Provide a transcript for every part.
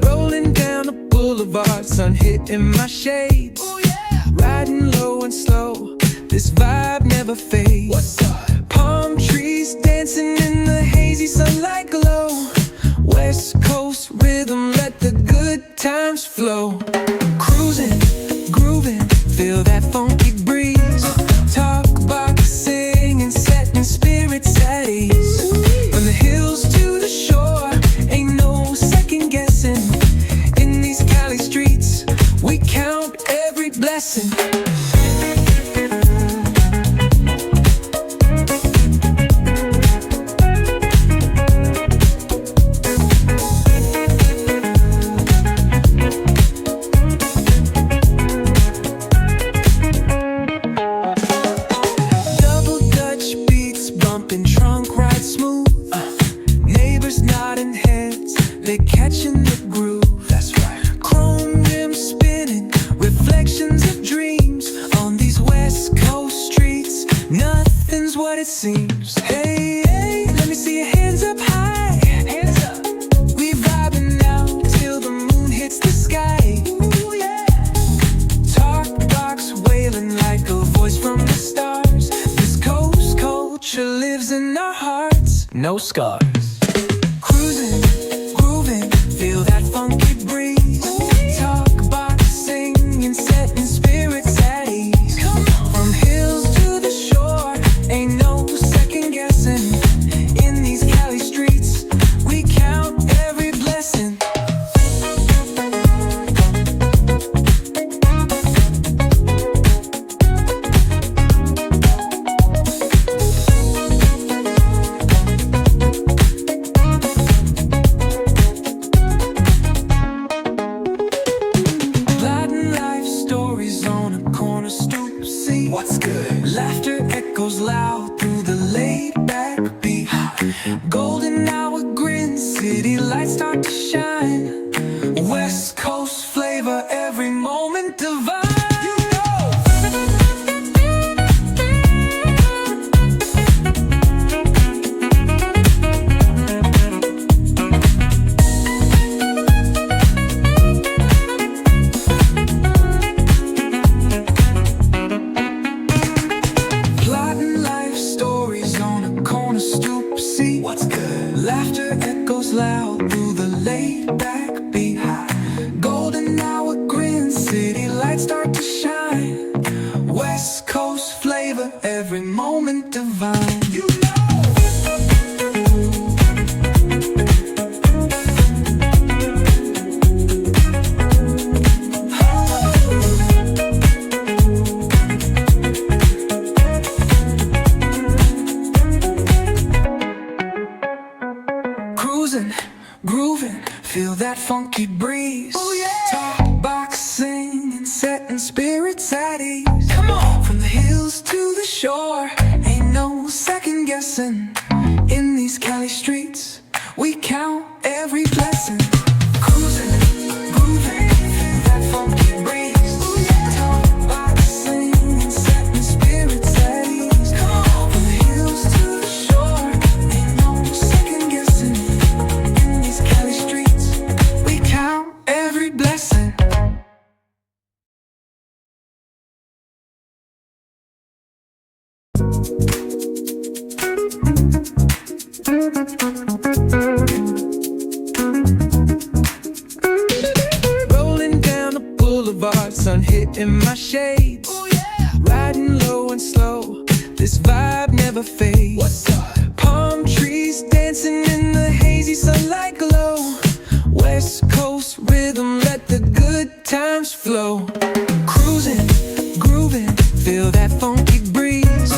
Rolling down the boulevard, sun hitting my shades. Riding low and slow, this vibe never fades. Palm trees dancing in the hazy sunlight glow. West Coast rhythm, let the good times flow. Cruising, grooving, feel that funky breeze. Talk about singing, setting spirits at ease. From the hills to the shore, ain't no second guessing. In these Cali streets, we count every blessing. They catching the groove, that's right. Chrome rims spinning, reflections of dreams. On these West Coast streets, nothing's what it seems. Hey, hey, let me see your hands up high. Hands up. We vibing now till the moon hits the sky. Ooh, yeah. Talk box wailing like a voice from the stars. This coast culture lives in our hearts, no scars. Cruising, feel that funky breeze. Talk about singing, setting spirits at ease. From hills to the shore, ain't no second guessing. In these Cali streets, we count every blessing. What's good? Laughter echoes loud through the laid-back beat. Golden hour grin, city lights start to shine. West Coast flavor, every moment divine. What's good? Laughter echoes loud through the laid-back beat. Golden hour grin, city lights start to shine. West Coast flavor, every moment divine. You know. Cruising, grooving, feel that funky breeze. Oh yeah. Talk box singing, setting spirits at ease. Come on. From the hills to the shore, ain't no second guessing. In these Cali streets, we count every blessing. Cruising, grooving, feel that funky breeze. Oh yeah. Talk box singing, setting spirits at ease. Come on. From the hills to the shore, ain't no second guessing. Every blessing. Rolling down the boulevard, sun hitting my shades. Riding low and slow, this vibe never fades. Palm trees dancing in the hazy sunlight glow. West Coast rhythm, let the good times flow. Cruising, grooving, feel that funky breeze.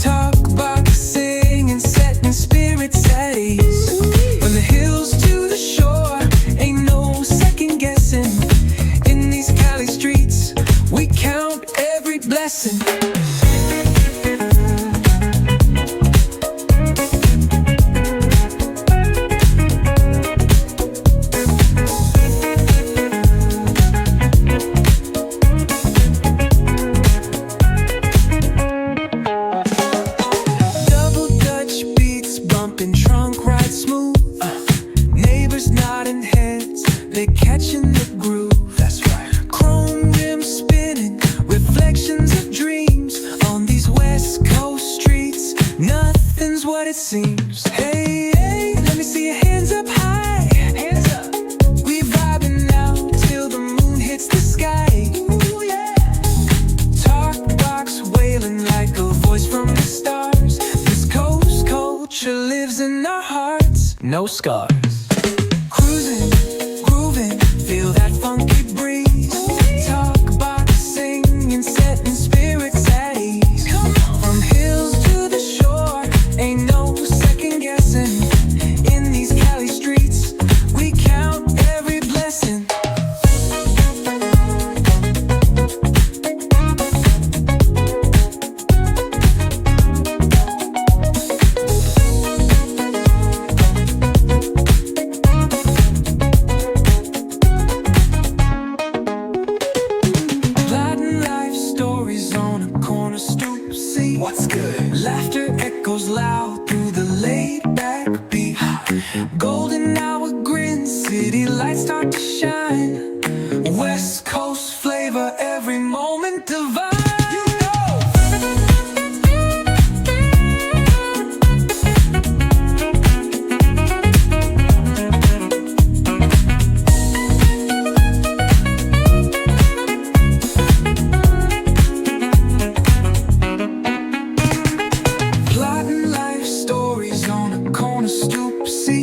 Talk about singing, setting spirits at ease. From the hills to the shore, ain't no second guessing. In these Cali streets, we count every blessing. no scars. Cruising, grooving, feel that funky breeze. Talk, box, sing, and setting spirits at ease. From hills to the shore, ain't no second guessing. In these Cali streets, we count every blessing. What's good? Laughter echoes loud through the laid-back beat. Golden hour grin, city lights start to shine. West Coast flavor, every moment divine.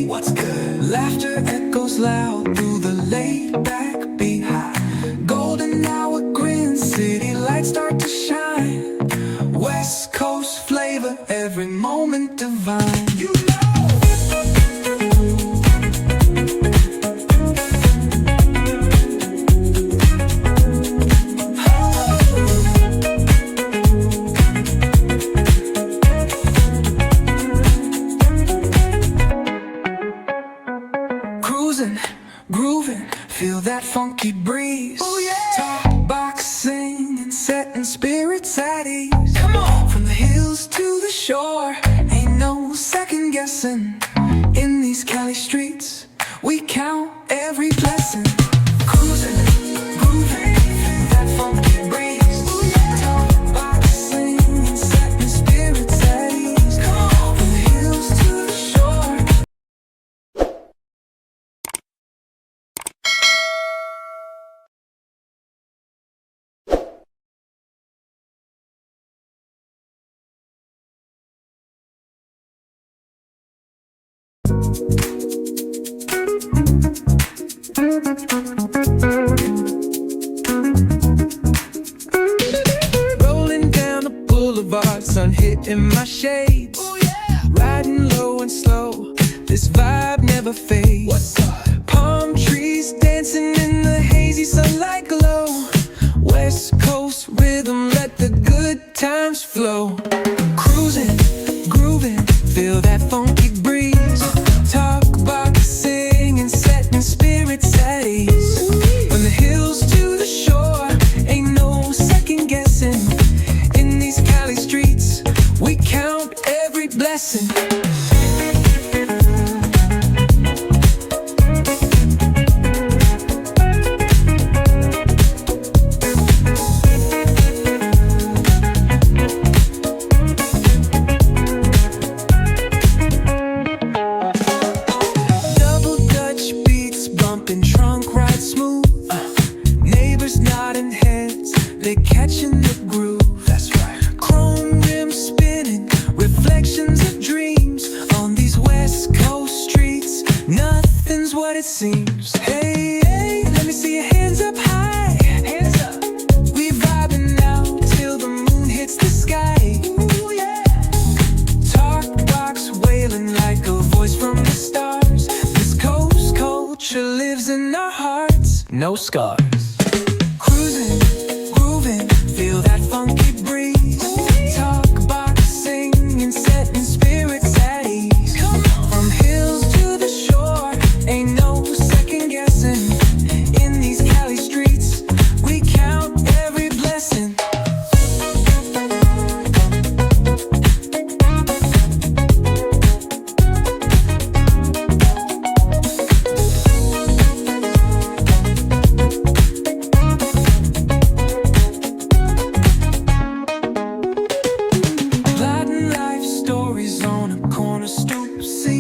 What's good? Laughter echoes loud through the laid-back beat. Golden hour grin, city lights start to shine. West Coast flavor, every moment divine. You know. Cruising, grooving, feel that funky breeze. Oh yeah! Talk, box, sing, and setting spirits at ease. Come on! From the hills to the shore, ain't no second guessing. In these Cali streets, we count every blessing. Cruising, grooving, feel that funky breeze. Oh yeah! Talk, box, sing, and setting spirits at ease. Come on! From the hills to the shore. Rolling down the boulevard, sun hitting my shades. Oh yeah! Riding low and slow, this vibe never fades. What's up? Palm trees dancing in the hazy sunlight glow. West Coast rhythm, let the good times flow. Cruising, grooving, feel that funky breeze. Talk, box, sing, and setting spirits at ease. From the hills to the shore, ain't no second guessing. In these Cali streets, we count every blessing. They're catching the groove, that's right. Chrome rims spinning, reflections of dreams. On these West Coast streets, nothing's what it seems. Hey, hey, let me see your hands up high. Hands up. We vibing now till the moon hits the sky. Ooh, yeah. Talk box wailing like a voice from the stars. This coast culture lives in our hearts, no scars. Cruising, feel that funky breeze. Talk, box, sing, and setting spirits at ease. From hills to the shore, ain't no second guessing. In these Cali streets, we count every blessing.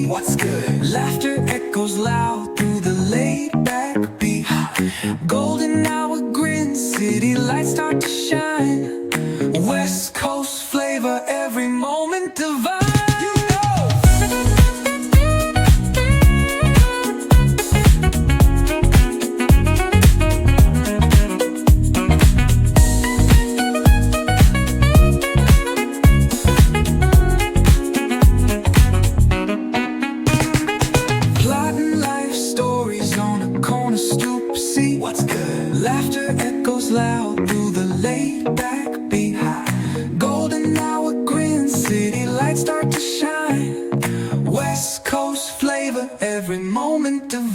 What's good? Laughter echoes loud through the laid-back beat. Golden hour grin, city lights start to shine. West Coast flavor, every moment divine. You know. lights start to shine. West Coast flavor, every moment divine.